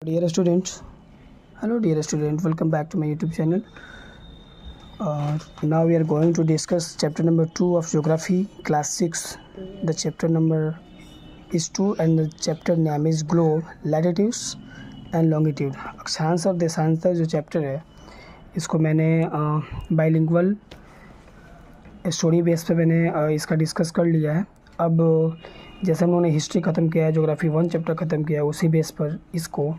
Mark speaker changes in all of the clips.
Speaker 1: Dear students, hello dear student, welcome back to my YouTube channel. Now we are going to discuss chapter number 2 of geography class 6. The chapter number is 2 and the chapter name is globe, latitudes and longitude. अक्षांश और देशांतर जो chapter है इसको मैंने bilingual story base पे मैंने इसका डिस्कस कर लिया है. अब जैसे हम लोगों ने हिस्ट्री ख़त्म किया है, ज्योग्राफी 1 चैप्टर ख़त्म किया है, उसी बेस पर इसको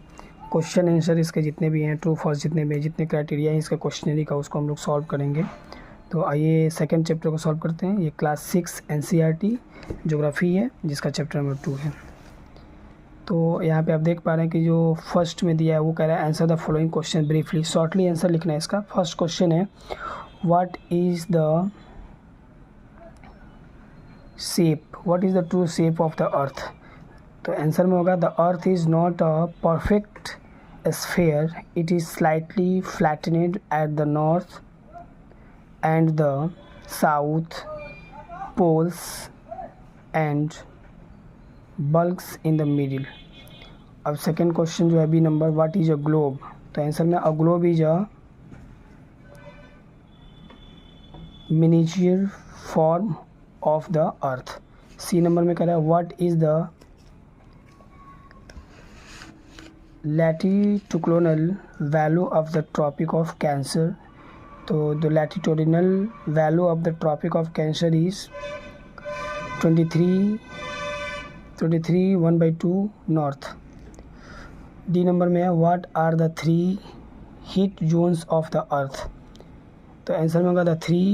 Speaker 1: क्वेश्चन आंसर इसके जितने भी हैं, ट्रू फॉल्स जितने भी जितने क्राइटेरिया हैं इसका क्वेश्चनरी का, उसको हम लोग सॉल्व करेंगे. तो आइए सेकंड चैप्टर को सॉल्व करते हैं. ये क्लास 6 एनसीईआरटी ज्योग्राफी है जिसका चैप्टर नंबर 2 है. तो यहाँ पे आप देख पा रहे हैं कि जो फर्स्ट में दिया है वो कह रहा है answer the following question briefly. Shortly answer लिखना है इसका. फर्स्ट क्वेश्चन है what is the shape, what is the true shape of the अर्थ. तो आंसर में होगा the earth is not a perfect sphere, it is slightly flattened at the north and the south poles and bulks in the middle. अब second question जो है B number, what is a globe. तो answer में a globe is a miniature form of the earth. C number में कह रहा है what is the latitudinal value of the tropic of Cancer. तो the latitudinal value of the tropic of Cancer is 23 1/2 north. D number में है what are the 3 heat zones of the earth. तो answer में होगा the 3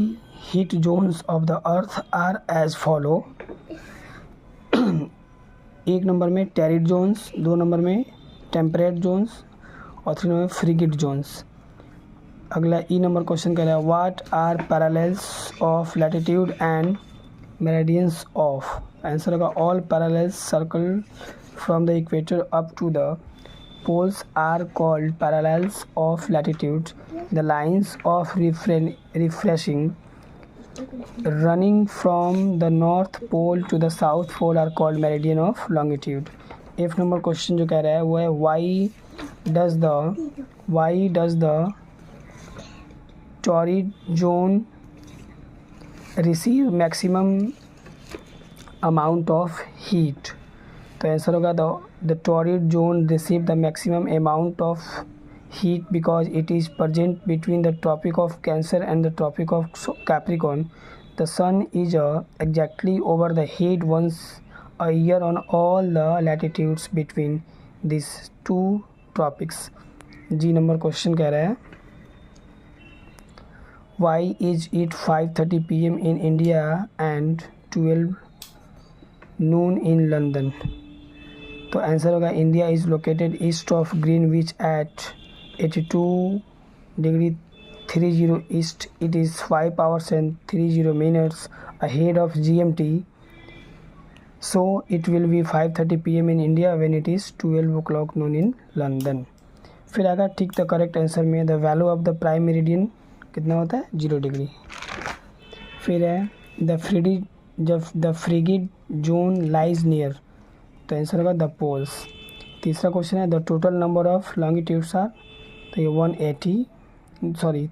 Speaker 1: heat zones of the earth are as follow. एक number में टेरिड Jones, 2 number में temperate Jones और 3 number फ्रिगिड Jones. अगला ई नंबर क्वेश्चन कर रहा है what are parallels of latitude and meridians of. Answer होगा all parallels circle from the equator up to the poles are called parallels of latitude. The lines of refreshing running from the north pole to the south pole are called meridian of longitude. F number question जो कह रहा है वो है why does the torrid zone receive maximum amount of heat. तो answer होगा the torrid zone receive the maximum amount of heat because it is present between the Tropic of Cancer and the Tropic of Capricorn. The sun is exactly over the heat once a year on all the latitudes between these two tropics. G number question कह रहा है why is it 5:30 PM in India and 12 noon in London. तो answer होगा India is located east of Greenwich at 82°30 east. It is 5 hours and 30 minutes ahead of GMT. So it will be 5:30 PM in India when it is 12 o'clock noon in London. फिर आएगा ठीक the correct answer में the value of the prime meridian कितना होता है 0 degree. फिर है the frigid zone lies near. तो आंसर होगा द पोल्स. तीसरा क्वेश्चन है the total number of longitudes are. तो ये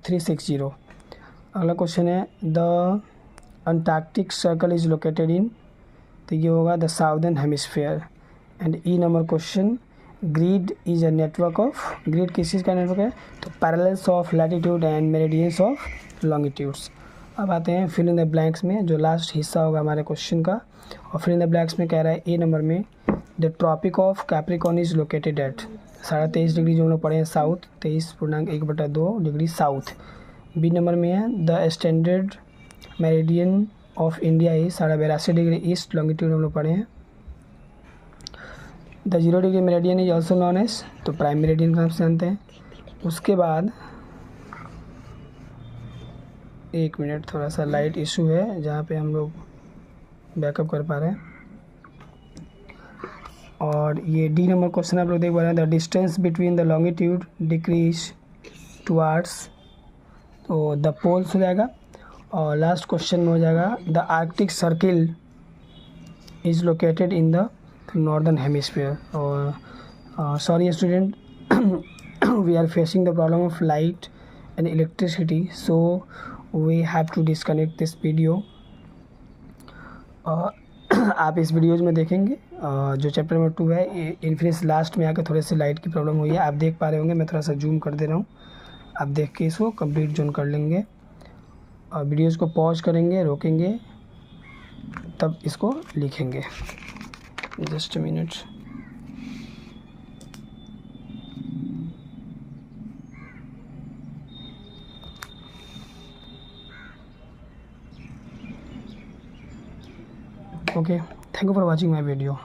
Speaker 1: 360. अगला क्वेश्चन है the Antarctic circle is located in. तो ये होगा the southern hemisphere. And E number question grid is a network of. Grid किस चीज़ का नेटवर्क है. तो parallels of latitude and meridians of longitudes. अब आते हैं फिल इन द ब्लैंक्स में, जो लास्ट हिस्सा होगा हमारे क्वेश्चन का. और फिल इन द ब्लैंक्स में कह रहा है ए नंबर में the tropic of Capricorn is located at. 23.5 degree जो हम लोग पढ़े हैं south, 23.1/2 degree south. B number में है the standard meridian of India is 82.5 degree east longitude हम लोग पढ़े हैं. The 0 degree meridian is also known as. तो प्राइम मेरिडियन का नाम से जानते हैं. उसके बाद 1 मिनट, थोड़ा सा लाइट इशू है जहाँ पे हम लोग बैकअप कर पा रहे हैं. और ये डी नंबर क्वेश्चन आप लोग देख पा रहे हैं the distance between the longitude decrease towards. तो द पोल्स हो जाएगा. और लास्ट क्वेश्चन में हो जाएगा the Arctic circle is located in the northern hemisphere. और sorry student, we are facing the problem of light and electricity, so we have to disconnect this video. आप इस videos में देखेंगे जो चैप्टर नंबर 2 है, इन्फिनिट लास्ट में आकर थोड़े से लाइट की प्रॉब्लम हुई है, आप देख पा रहे होंगे। मैं थोड़ा सा जूम कर दे रहा हूँ, आप देख के इसको कंप्लीट जूम कर लेंगे। वीडियोज़ को पॉज करेंगे, रोकेंगे, तब इसको लिखेंगे। Just a minute. Okay, thank you for watching my video.